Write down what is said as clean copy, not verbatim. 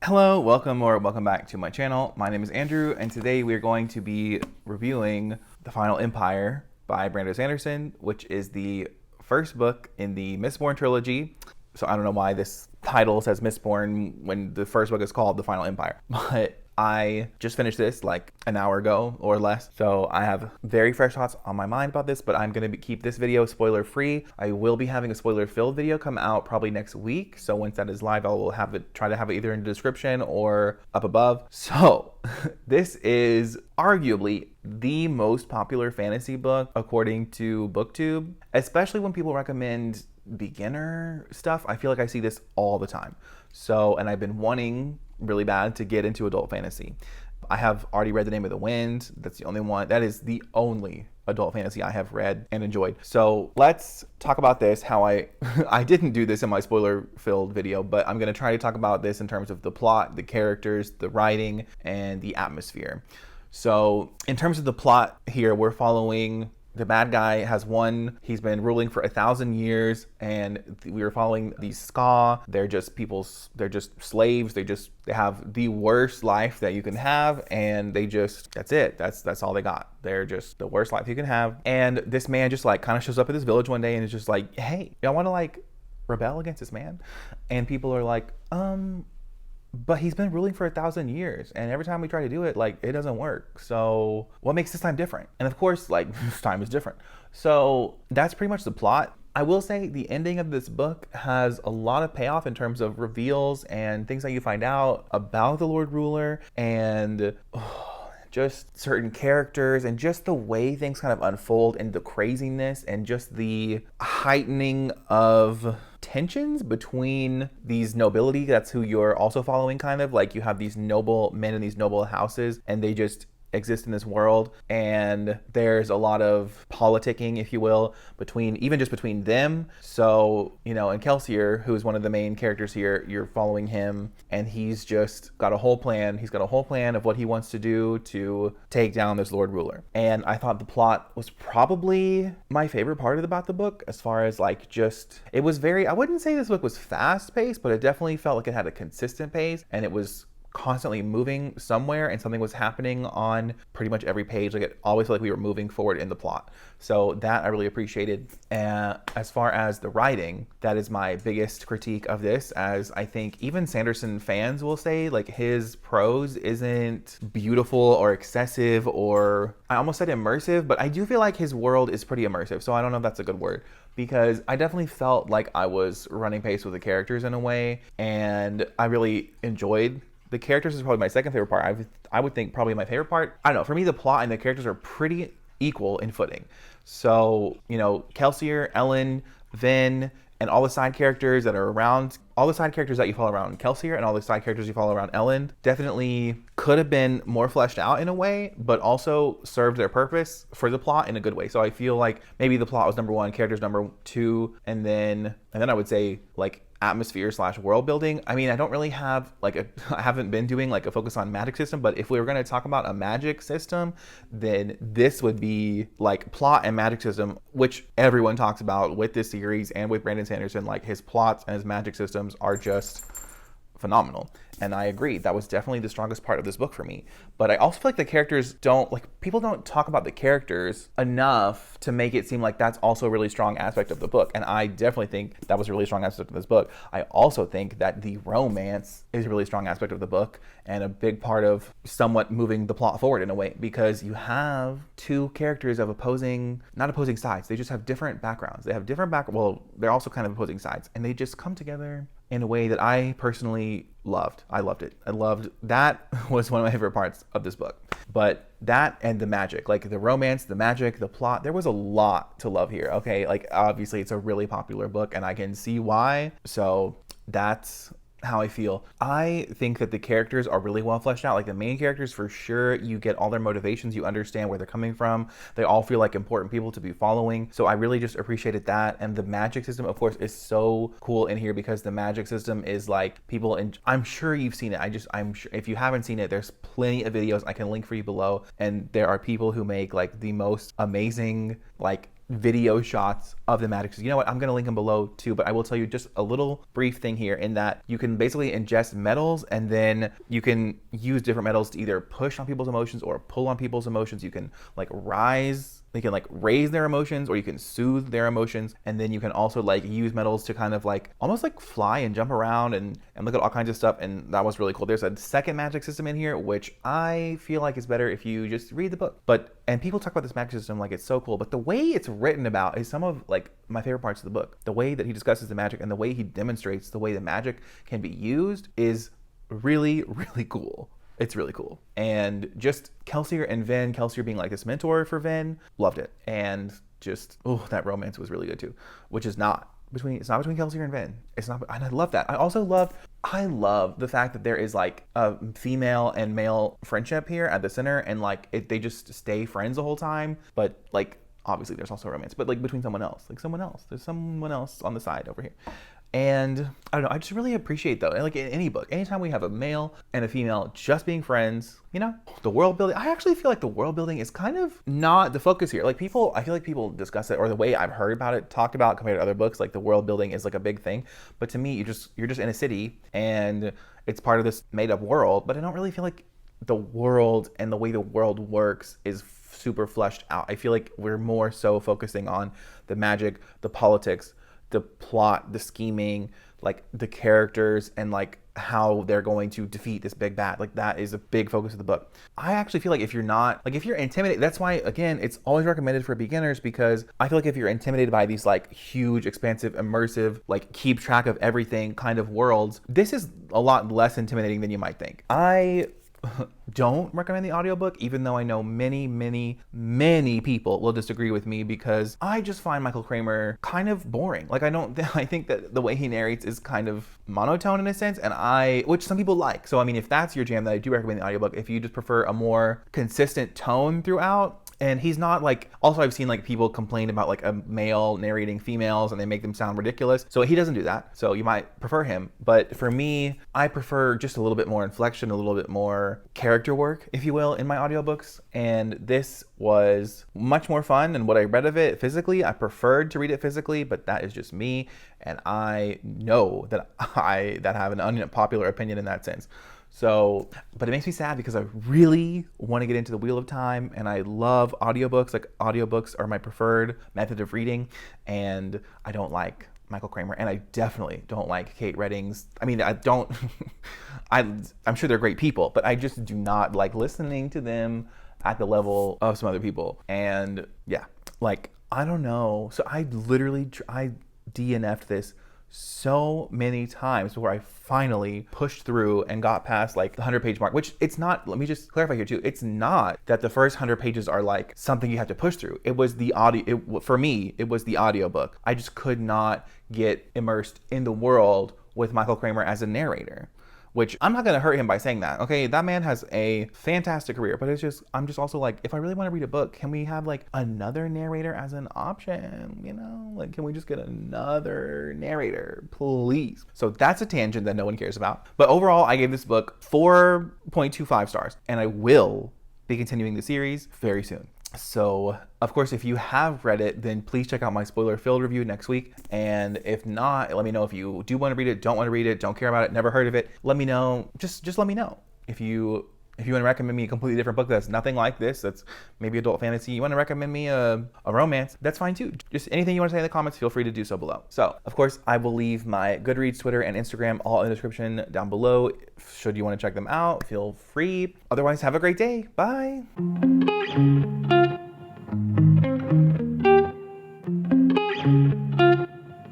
Hello, welcome back to my channel. My name is Andrew, and today we're going to be reviewing The Final Empire by Brandon Sanderson, which is the first book in the Misborn trilogy. So I don't know why this title says Misborn when the first book is called The Final Empire, but I just finished this like an hour ago or less, so I have very fresh thoughts on my mind about this, but I'm going to keep this video spoiler free. I will be having a spoiler filled video come out probably next week, so once that is live, I will try to have it either in the description or up above. So this is arguably the most popular fantasy book according to BookTube, especially when people recommend beginner stuff. I feel like I see this all the time. So, and I've been wanting really bad to get into adult fantasy. I have already read The Name of the Wind. That's the only one. That is the only adult fantasy I have read and enjoyed. So let's talk about this, how I didn't do this in my spoiler filled video, but I'm going to try to talk about this in terms of the plot, the characters, the writing, and the atmosphere. So in terms of the plot here, we're following the bad guy has won. He's been ruling for 1,000 years, and we were following these Ska. They're just they're just slaves. They have the worst life that you can have, and that's it. That's all they got. They're just the worst life you can have. And this man just like kind of shows up at this village one day and is just like, hey, y'all want to like rebel against this man? And people are like, but he's been ruling for 1,000 years, and every time we try to do it, like, it doesn't work. So what makes this time different? And of course, like, this time is different. So that's pretty much the plot. I will say the ending of this book has a lot of payoff in terms of reveals and things that you find out about the Lord Ruler, and just certain characters, and just the way things kind of unfold, and the craziness, and just the heightening of tensions between these nobility. That's who you're also following, kind of like you have these noble men in these noble houses, and they just exist in this world, and there's a lot of politicking, if you will, between them. So, you know, and Kelsier, who is one of the main characters here, you're following him, and he's just got a whole plan. He's got a whole plan of what he wants to do to take down this Lord Ruler. And I thought the plot was probably my favorite part about the book, as far as like it was I wouldn't say this book was fast paced, but it definitely felt like it had a consistent pace, and it was constantly moving somewhere, and something was happening on pretty much every page. Like, it always felt like we were moving forward in the plot. So that I really appreciated. As far as the writing, that is my biggest critique of this, as I think even Sanderson fans will say, like, his prose isn't beautiful or excessive, or I almost said immersive, but I do feel like his world is pretty immersive. So I don't know if that's a good word, because I definitely felt like I was running pace with the characters in a way, and I really enjoyed the characters. Is probably my second favorite part. I would think probably my favorite part. I don't know. For me, the plot and the characters are pretty equal in footing. So, you know, Kelsier, Ellen, Vin, and all the side characters that are around, all the side characters that you follow around Kelsier and all the side characters you follow around Ellen definitely could have been more fleshed out in a way, but also served their purpose for the plot in a good way. So I feel like maybe the plot was number one, characters number two, and then I would say like atmosphere / world building. I mean, I don't really have I haven't been doing like a focus on magic system, but if we were going to talk about a magic system, then this would be like plot and magic system, which everyone talks about with this series and with Brandon Sanderson. Like, his plots and his magic systems are just phenomenal. And I agree, that was definitely the strongest part of this book for me. But I also feel like the characters people don't talk about the characters enough to make it seem like that's also a really strong aspect of the book. And I definitely think that was a really strong aspect of this book. I also think that the romance is a really strong aspect of the book, and a big part of somewhat moving the plot forward in a way, because you have two characters of not opposing sides. They just have different backgrounds. They have different well, they're also kind of opposing sides, and they just come together in a way that I personally loved. I loved it. That was one of my favorite parts of this book. But that and the magic, like the romance, the magic, the plot, there was a lot to love here. Okay, like obviously it's a really popular book, and I can see why. So that's how I feel. I think that the characters are really well fleshed out. Like, the main characters, for sure, you get all their motivations, you understand where they're coming from. They all feel like important people to be following. So I really just appreciated that. And the magic system, of course, is so cool in here, because the magic system is like I'm sure you've seen it. I'm sure if you haven't seen it, there's plenty of videos I can link for you below. And there are people who make like the most amazing like video shots of the magic. So you know what? I'm going to link them below too, but I will tell you just a little brief thing here in that you can basically ingest metals, and then you can use different metals to either push on people's emotions or pull on people's emotions. You can like raise their emotions, or you can soothe their emotions. And then you can also like use metals to kind of like almost like fly and jump around and look at all kinds of stuff. And that was really cool. There's a second magic system in here, which I feel like is better if you just read the book. And people talk about this magic system like it's so cool, but the way it's written about is some of like my favorite parts of the book. The way that he discusses the magic and the way he demonstrates the way the magic can be used is really, really cool. It's really cool. And just Kelsier and Ven, Kelsier being like this mentor for Ven, loved it. And just, that romance was really good too, which is not between Kelsier and Ven. It's not, and I love that. I love the fact that there is like a female and male friendship here at the center, and like they just stay friends the whole time. But like, obviously there's also romance, but like between there's someone else on the side over here. And I don't know, I just really appreciate though, like in any book, anytime we have a male and a female just being friends, you know, the world building, I actually feel like the world building is kind of not the focus here. Like I feel like people discuss it, or the way I've heard about it talked about compared to other books, like the world building is like a big thing. But to me, you're just in a city and it's part of this made up world, but I don't really feel like the world and the way the world works is super fleshed out. I feel like we're more so focusing on the magic, the politics, the plot, the scheming, like the characters, and like how they're going to defeat this big bad. Like that is a big focus of the book. I actually feel like if you're intimidated, that's why, again, it's always recommended for beginners, because I feel like if you're intimidated by these like huge, expansive, immersive, like keep track of everything kind of worlds, this is a lot less intimidating than you might think. I don't recommend the audiobook, even though I know many people will disagree with me, because I just find Michael Kramer kind of boring. Like I think that the way he narrates is kind of monotone in a sense, and which some people like. So I mean, if that's your jam, then I do recommend the audiobook. If you just prefer a more consistent tone throughout, and he's not like, also I've seen like people complain about like a male narrating females and they make them sound ridiculous. So he doesn't do that. So you might prefer him. But for me, I prefer just a little bit more inflection, a little bit more character work, if you will, in my audiobooks. And this was much more fun than what I read of it physically. I preferred to read it physically, but that is just me. And I know that I have an unpopular opinion in that sense. So, but it makes me sad because I really want to get into the Wheel of Time, and I love audiobooks. Like audiobooks are my preferred method of reading, and I don't like Michael Kramer, and I definitely don't like Kate Redding's. I mean, I'm sure they're great people, but I just do not like listening to them at the level of some other people. And yeah, like, I don't know. So I DNF'd this so many times before I finally pushed through and got past like the 100-page mark, which it's not, let me just clarify here too, it's not that the first 100 pages are like something you have to push through. It was the audio, for me, it was the audiobook. I just could not get immersed in the world with Michael Kramer as a narrator. Which I'm not going to hurt him by saying that. Okay, that man has a fantastic career, but I'm just also like, if I really want to read a book, can we have like another narrator as an option? You know, like, can we just get another narrator, please? So that's a tangent that no one cares about. But overall, I gave this book 4.25 stars, and I will be continuing the series very soon. So, of course, if you have read it, then please check out my spoiler-filled review next week. And if not, let me know if you do want to read it, don't want to read it, don't care about it, never heard of it. Let me know. Just let me know. If you want to recommend me a completely different book that's nothing like this, that's maybe adult fantasy, you want to recommend me a romance, that's fine too. Just anything you want to say in the comments, feel free to do so below. So, of course, I will leave my Goodreads, Twitter, and Instagram all in the description down below. Should you want to check them out, feel free. Otherwise, have a great day. Bye.